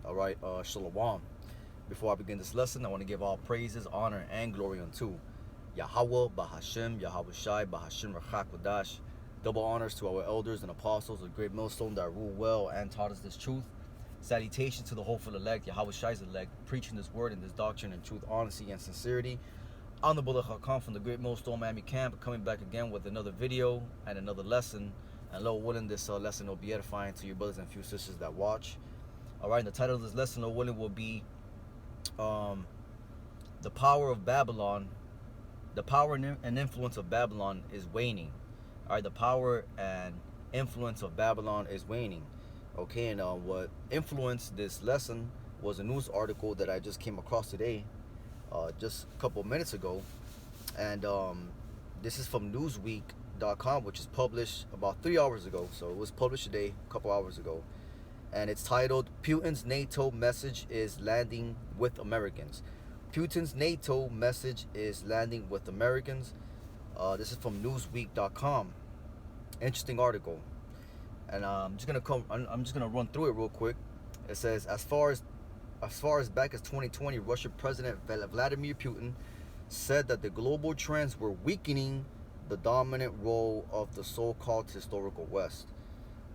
All right, Shalom. Before I begin this lesson, I want to give all praises, honor, and glory unto Yahweh, Bahashem, Yahweh Shai, Bahashem Rachakwadash. Double honors to our elders and apostles, a great millstone that ruled well and taught us this truth. Salutations to the hopeful elect, Yahweh Shai's elect, preaching this word and this doctrine in truth, honesty, and sincerity. I'm the Bullet Hakam from the Great Millstone Miami Camp, coming back again with another video and another lesson. And Lord willing, this lesson will be edifying to your brothers and few sisters that watch. All right, and the title of this lesson, Lord willing, will be the power of Babylon. The power and influence of Babylon is waning. All right, the power and influence of Babylon is waning. Okay, and what influenced this lesson was a news article that I just came across today, just a couple of minutes ago. And this is from Newsweek.com, which is published about 3 hours ago. So it was published today, a couple hours ago. And it's titled, Putin's NATO message is landing with Americans. Putin's NATO message is landing with Americans. This is from Newsweek.com. Interesting article. And I'm just gonna run through it real quick. It says, as far as back as 2020, Russian President Vladimir Putin said that the global trends were weakening the dominant role of the so-called historical West.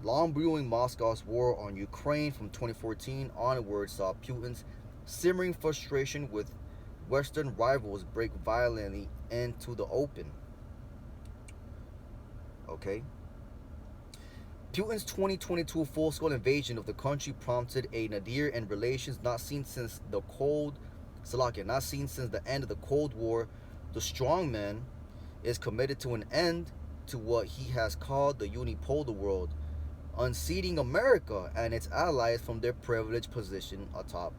Long brewing Moscow's war on Ukraine from 2014 onward saw Putin's simmering frustration with Western rivals break violently into the open. Okay. Putin's 2022 full-scale invasion of the country prompted a nadir in relations not seen since the end of the Cold War. The strongman is committed to an end to what he has called the unipolar world, unseating America and its allies from their privileged position atop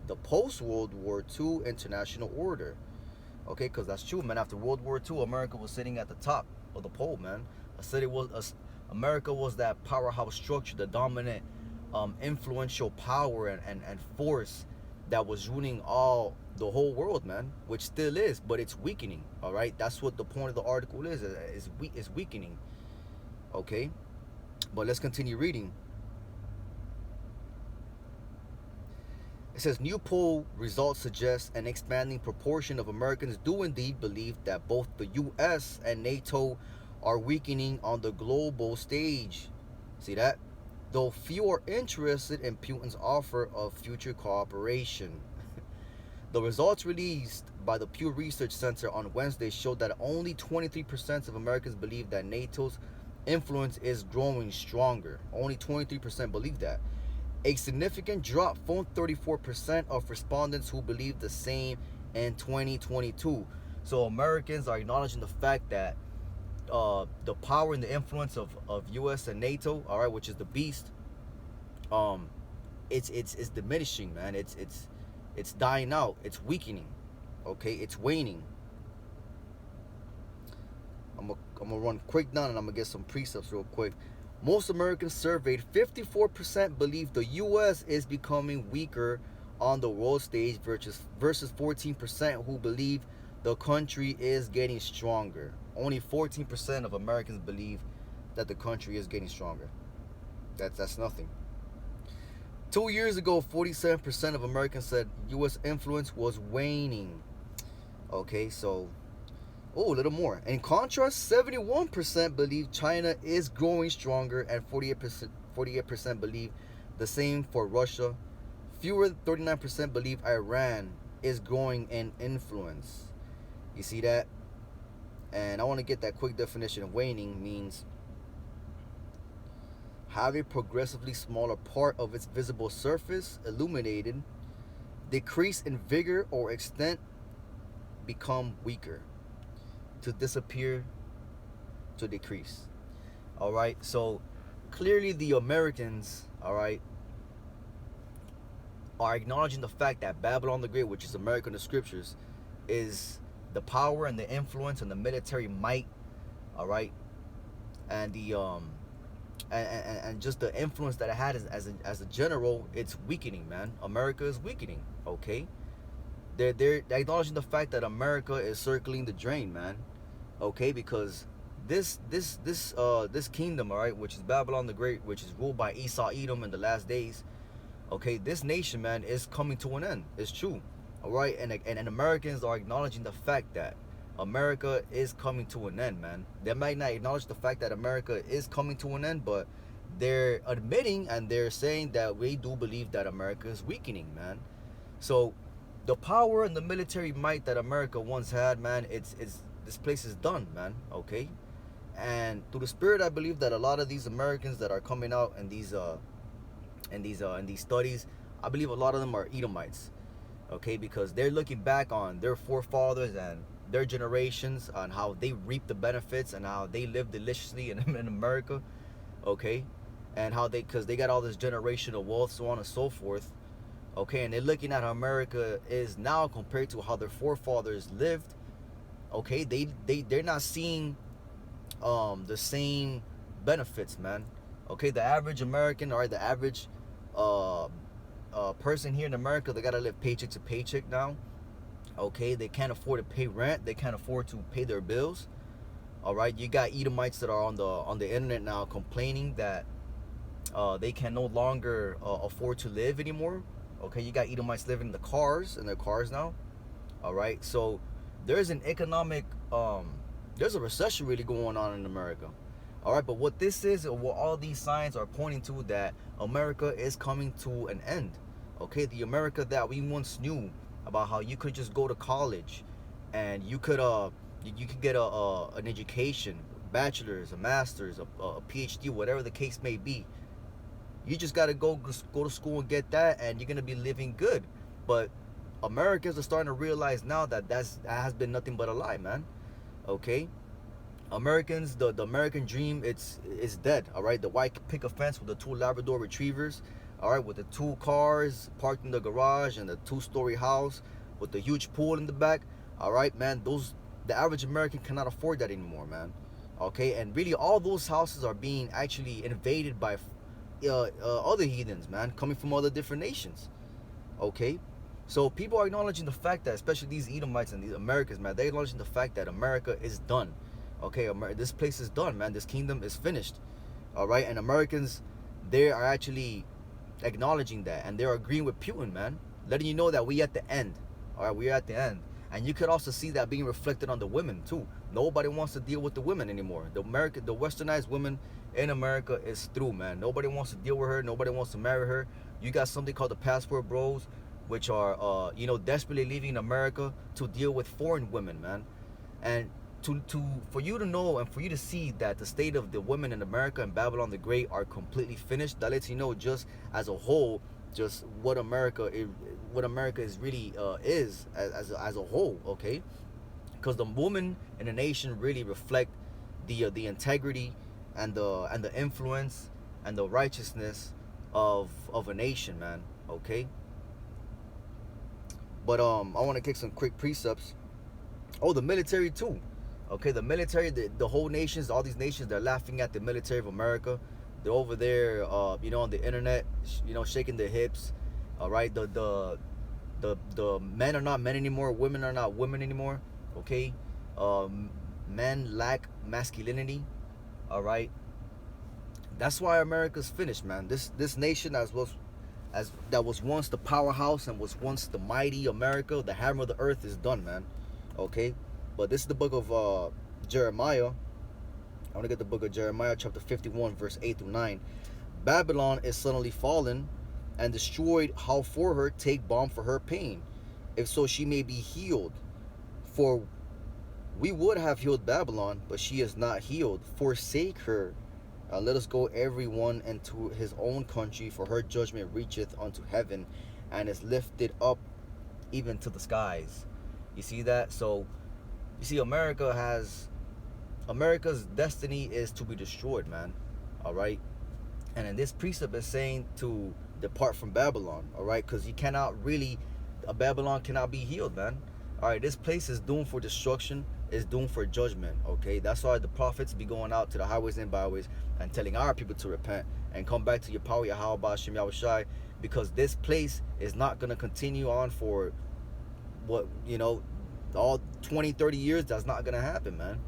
the post-World War II international order. Okay, because that's true, man. After World War II, America was sitting at the top of the pole, man. I said America was that powerhouse structure, the dominant, influential power and force that was ruling the whole world, man, which still is, but it's weakening. All right, that's what the point of the article is. It's weakening. Okay, but let's continue reading. It says, new poll results suggest an expanding proportion of Americans do indeed believe that both the U.S. and NATO are weakening on the global stage. See that? Though few are interested in Putin's offer of future cooperation. The results released by the Pew Research Center on Wednesday showed that only 23% of Americans believe that NATO's influence is growing stronger. Only 23% believe that. A significant drop from 34% of respondents who believe the same in 2022. So Americans are acknowledging the fact that the power and the influence of U.S. and NATO, all right, which is the beast, it's diminishing, man. It's dying out. It's weakening. Okay, it's waning. I'm gonna run quick down and I'm gonna get some precepts real quick. Most Americans surveyed, 54% believe the U.S. is becoming weaker on the world stage versus 14% who believe the country is getting stronger. Only 14% of Americans believe that the country is getting stronger. That's nothing. 2 years ago, 47% of Americans said U.S. influence was waning. Okay, so a little more. In contrast, 71% believe China is growing stronger, and 48% believe the same for Russia. Fewer than 39% believe Iran is growing in influence. You see that? And I want to get that quick definition of waning. Means have a progressively smaller part of its visible surface illuminated, decrease in vigor or extent, become weaker, to disappear, to decrease. All right, so clearly the Americans, all right, are acknowledging the fact that Babylon the Great, which is America in the scriptures, is the power and the influence and the military might, all right, and the and just the influence that it had as a general. It's weakening, man. America is weakening. Okay, they're acknowledging the fact that America is circling the drain, man. Okay, because this kingdom, all right, which is Babylon the Great, which is ruled by Esau Edom in the last days, Okay, this nation, man, is coming to an end. It's true. All right, and Americans are acknowledging the fact that America is coming to an end, man. They might not acknowledge the fact that America is coming to an end, but they're admitting and they're saying that we do believe that America is weakening, man. So the power and the military might that America once had, man, it's this place is done, man. Okay, and through the spirit, I believe that a lot of these Americans that are coming out in these studies, I believe a lot of them are Edomites. Okay, because they're looking back on their forefathers and their generations on how they reap the benefits and how they live deliciously in America. Okay, and how because they got all this generational wealth, so on and so forth. Okay, and they're looking at how America is now compared to how their forefathers lived. Okay, they're not seeing the same benefits, man. Okay, the average American or the average uh, person here in America, they gotta live paycheck to paycheck now. Okay, they can't afford to pay rent, they can't afford to pay their bills. All right, you got Edomites that are on the internet now complaining that they can no longer afford to live anymore. Okay, you got Edomites living in their cars now. All right, so there's an economic there's a recession really going on in America. All right, but what this is, or what all these signs are pointing to, that America is coming to an end. Okay, the America that we once knew about, how you could just go to college and you could get an education, bachelor's, a master's, a PhD, whatever the case may be. You just got to go to school and get that, and you're gonna be living good. But Americans are starting to realize now that that has been nothing but a lie, man. Okay, Americans, the American dream, it's dead. All right, the white picket fence with the two Labrador retrievers. All right, with the two cars parked in the garage and the two-story house with the huge pool in the back. All right, man, the average American cannot afford that anymore, man. Okay, and really all those houses are being actually invaded by other heathens, man, coming from other different nations. Okay, so people are acknowledging the fact that, especially these Edomites and these Americans, man, they're acknowledging the fact that America is done. Okay, this place is done, man. This kingdom is finished. All right, and Americans, they are actually acknowledging that, and they're agreeing with Putin, man, letting you know that we at the end. All right, we're at the end. And you could also see that being reflected on the women too. Nobody wants to deal with the women anymore. The westernized women in America is through, man. Nobody wants to deal with her. Nobody wants to marry her. You got something called the passport bros, which are desperately leaving America to deal with foreign women, man. And for you to know and for you to see that the state of the women in America and Babylon the Great are completely finished, that lets you know just as a whole, just what America is really is as a whole. Okay, because the woman in the nation really reflect the integrity and the influence and the righteousness of a nation, man. Okay, but I want to kick some quick precepts. Oh, the military too. Okay, the military, the whole nations, all these nations, they're laughing at the military of America. They're over there, on the internet, shaking their hips. All right, the men are not men anymore. Women are not women anymore. Okay, men lack masculinity. All right, that's why America's finished, man. This nation that was once the powerhouse and was once the mighty America, the hammer of the earth, is done, man. Okay, but this is the book of Jeremiah. I want to get the book of Jeremiah, chapter 51, verse 8 through 9. Babylon is suddenly fallen and destroyed. How for her take balm for her pain, if so she may be healed. For we would have healed Babylon, but she is not healed. Forsake her. Let us go every one into his own country, for her judgment reacheth unto heaven, and is lifted up even to the skies. You see that? So you see, America's destiny is to be destroyed, man. All right, and then this precept is saying to depart from Babylon. All right, because you cannot really, Babylon cannot be healed, man. All right, this place is doomed for destruction, is doomed for judgment. Okay, that's why the prophets be going out to the highways and byways and telling our people to repent and come back to your power, Yahweh Ba'ashem Yahushai, because this place is not going to continue on for all 20-30 years. That's not going to happen, man.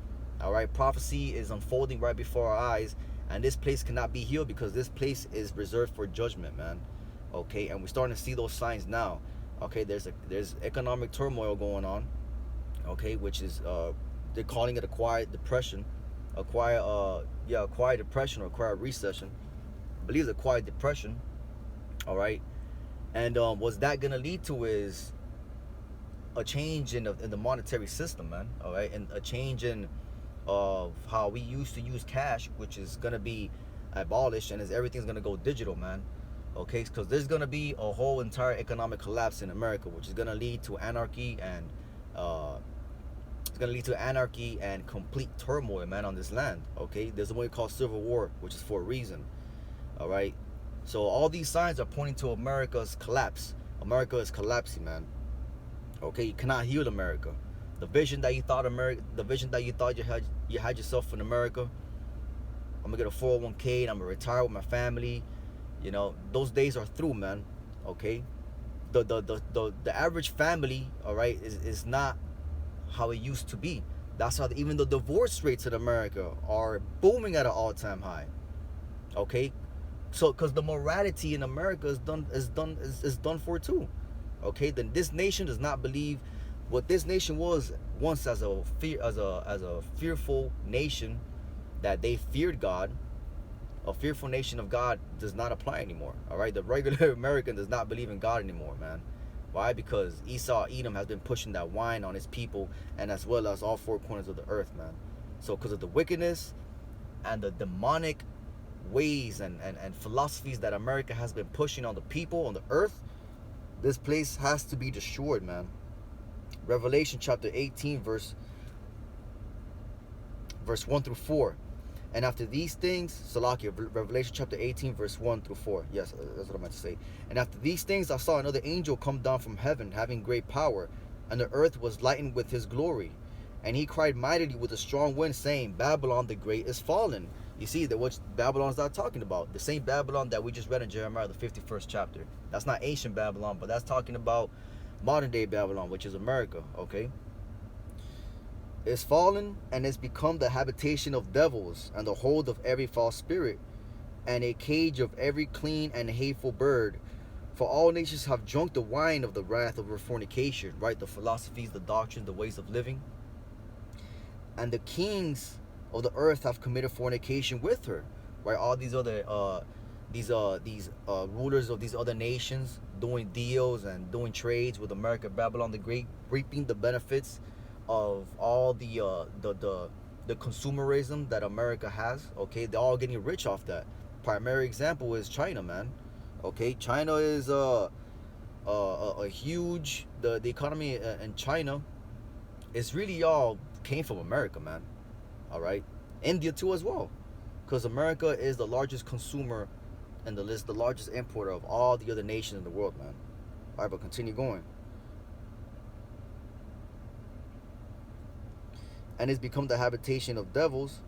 All right, prophecy is unfolding right before our eyes, and this place cannot be healed because this place is reserved for judgment, man. Okay, and we're starting to see those signs now. Okay, there's economic turmoil going on. Okay, which is they're calling it acquired depression, acquired depression or acquired recession. I believe it's acquired depression. All right, and what's that gonna lead to is a change in the monetary system, man. All right, and a change in of how we used to use cash, which is gonna be abolished, and is everything's gonna go digital, man. Okay, because there's gonna be a whole entire economic collapse in America, which is gonna lead to anarchy and uh, it's gonna lead to anarchy and complete turmoil, man, on this land. Okay, there's a way called civil war, which is for a reason. All right, so all these signs are pointing to America's collapse. America is collapsing, man. Okay, you cannot heal America. The vision that you thought you had yourself in America. I'm gonna get a 401k and I'm gonna retire with my family. You know, those days are through, man. Okay, the average family, all right, is not how it used to be. That's how even the divorce rates in America are booming at an all-time high. Okay, so because the morality in America is done for too. Okay, then this nation does not believe what this nation was once as a fearful nation, that they feared God. A fearful nation of God does not apply anymore. All right, the regular American does not believe in God anymore, man. Why? Because Esau Edom has been pushing that wine on his people, and as well as all four corners of the earth, man. So because of the wickedness and the demonic ways and philosophies that America has been pushing on the people on the earth, this place has to be destroyed, man. Revelation chapter 18, verse 1 through 4. And after these things, Salakia, Revelation chapter 18, verse 1 through 4. Yes, that's what I meant to say. And after these things, I saw another angel come down from heaven, having great power, and the earth was lightened with his glory. And he cried mightily with a strong wind, saying, Babylon the great is fallen. You see that what Babylon's not talking about. The same Babylon that we just read in Jeremiah, the 51st chapter. That's not ancient Babylon, but that's talking about modern day Babylon, which is America, okay? Is fallen, and is become the habitation of devils, and the hold of every false spirit, and a cage of every clean and hateful bird. For all nations have drunk the wine of the wrath of her fornication, right? The philosophies, the doctrines, the ways of living. And the kings of the earth have committed fornication with her, right? All these other rulers of these other nations doing deals and doing trades with America, Babylon the Great, reaping the benefits of all the consumerism that America has. Okay, they're all getting rich off that. Primary example is China, man. Okay, China is a huge, the economy in China is really all came from America, man. All right, India too as well, because America is the largest consumer and the largest importer of all the other nations in the world, man. All right, but continue going. And it's become the habitation of devils.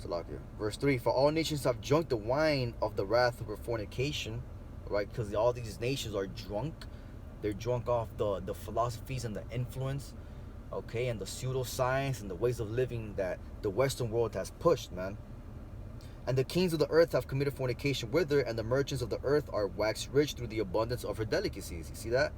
Salakia. Verse 3, for all nations have drunk the wine of the wrath of her fornication, right? Because all these nations are drunk. They're drunk off the philosophies and the influence, okay, and the pseudoscience and the ways of living that the Western world has pushed, man. And the kings of the earth have committed fornication with her, and the merchants of the earth are waxed rich through the abundance of her delicacies. You see that?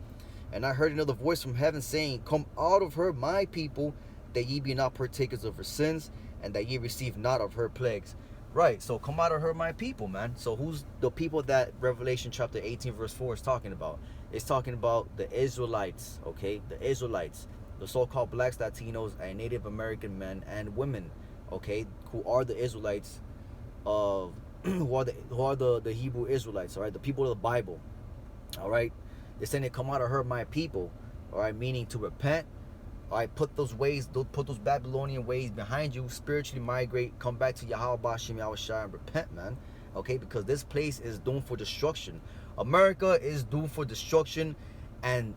And I heard another voice from heaven saying, come out of her, my people, that ye be not partakers of her sins, and that ye receive not of her plagues. Right, so come out of her, my people, man. So who's the people that Revelation chapter 18 verse 4 is talking about? It's talking about the Israelites, okay? The Israelites, the so-called blacks, Latinos, and Native American men and women, okay, who are the Israelites of who are the Hebrew Israelites, all right, the people of the Bible, all right. They're saying they come out of her, my people, all right, meaning to repent. All right, put those Babylonian ways behind you, spiritually migrate, come back to Yahweh Bashim Yahushua and repent, man. Okay, because this place is doomed for destruction. America is doomed for destruction and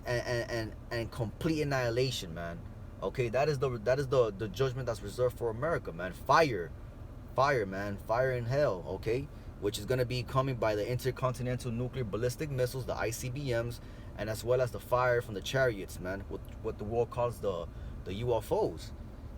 complete annihilation, man. Okay, that is the judgment that's reserved for America, man. Fire, man, fire in hell. Okay, which is gonna be coming by the intercontinental nuclear ballistic missiles, the ICBMs, and as well as the fire from the chariots, man, what the world calls the UFOs.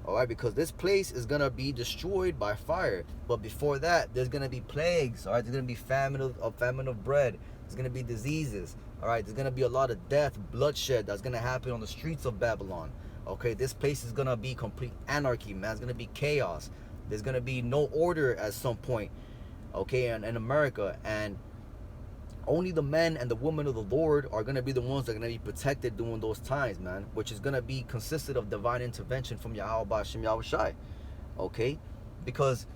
All right, because this place is gonna be destroyed by fire. But before that, there's gonna be plagues. All right, there's gonna be famine of bread. There's gonna be diseases. All right, there's gonna be a lot of death, bloodshed that's gonna happen on the streets of Babylon. Okay, this place is gonna be complete anarchy, man. It's gonna be chaos. There's gonna be no order at some point. Okay, in America, and only the men and the women of the Lord are going to be the ones that are going to be protected during those times, man, which is going to be consisted of divine intervention from Yahweh Ba'Shem Yahweh Shai. Okay, because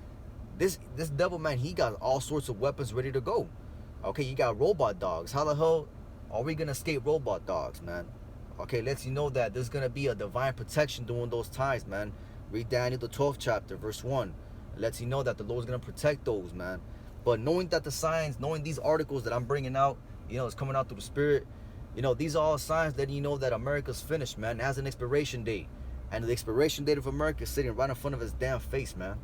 this devil, man, he got all sorts of weapons ready to go. Okay, you got robot dogs. How the hell are we going to escape robot dogs, man? Okay, lets you know that there's going to be a divine protection during those times, man. Read Daniel the 12th chapter, verse 1. It lets you know that the Lord's going to protect those, man. But knowing that the signs, knowing these articles that I'm bringing out, it's coming out through the Spirit, these are all signs that that America's finished, man. It has an expiration date. And the expiration date of America is sitting right in front of his damn face, man.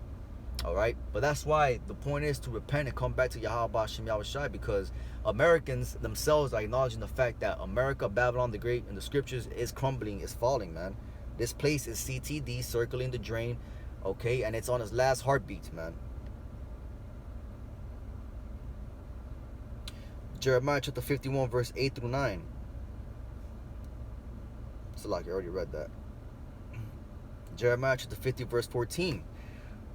All right? But that's why the point is to repent and come back to Yahweh Ba'Shem Yahweh Shai, because Americans themselves are acknowledging the fact that America, Babylon the Great, in the scriptures is crumbling, is falling, man. This place is CTD, circling the drain, okay? And it's on its last heartbeat, man. Jeremiah chapter 51, verse 8 through 9. So like you already read that. Jeremiah chapter 50, verse 14.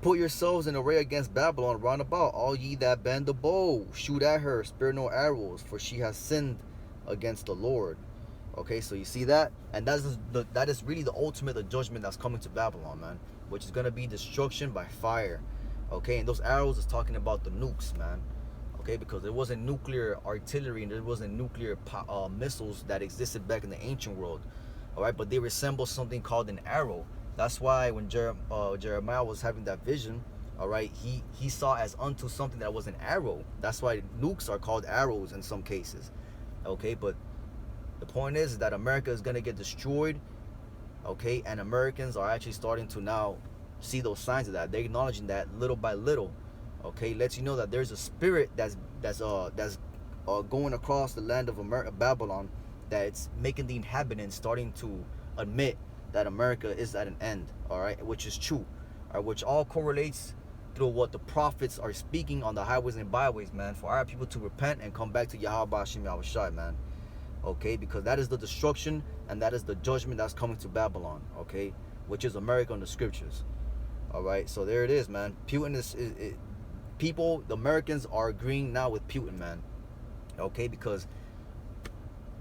Put yourselves in array against Babylon round about, all ye that bend the bow. Shoot at her, spare no arrows, for she has sinned against the Lord. Okay, so you see that? And that is really the ultimate the judgment that's coming to Babylon, man. Which is going to be destruction by fire. Okay, and those arrows is talking about the nukes, man. Okay, because there wasn't nuclear artillery and there wasn't nuclear missiles that existed back in the ancient world. All right, but they resemble something called an arrow. That's why when Jeremiah was having that vision, all right, he saw as unto something that was an arrow. That's why nukes are called arrows in some cases. Okay, but the point is that America is going to get destroyed. Okay, and Americans are actually starting to now see those signs of that. They're acknowledging that little by little. Okay, lets you know that there's a spirit that's going across the land of Babylon, that's making the inhabitants starting to admit that America is at an end. All right, which is true, all right, which all correlates through what the prophets are speaking on the highways and byways, man, for our people to repent and come back to Yahweh Ba'Shem Yahweh Shai, man. Okay, because that is the destruction and that is the judgment that's coming to Babylon. Okay, which is America in the scriptures. All right, so there it is, man. Putin is people, the Americans are agreeing now with Putin, man. Okay, because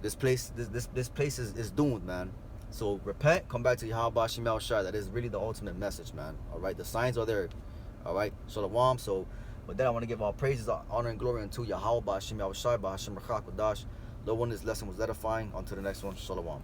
this place is doomed, man. So repent, come back to Yahweh Ba'Shem Yahweh Shai. That is really the ultimate message, man. All right, the signs are there. All right, Shalom. So with that, I want to give all praises, honor, and glory unto Yahweh Ba'Shem Yahweh Shai, Ba'Shem Rachak Wadash. Lord, one, this lesson was edifying. On to the next one. Shalom.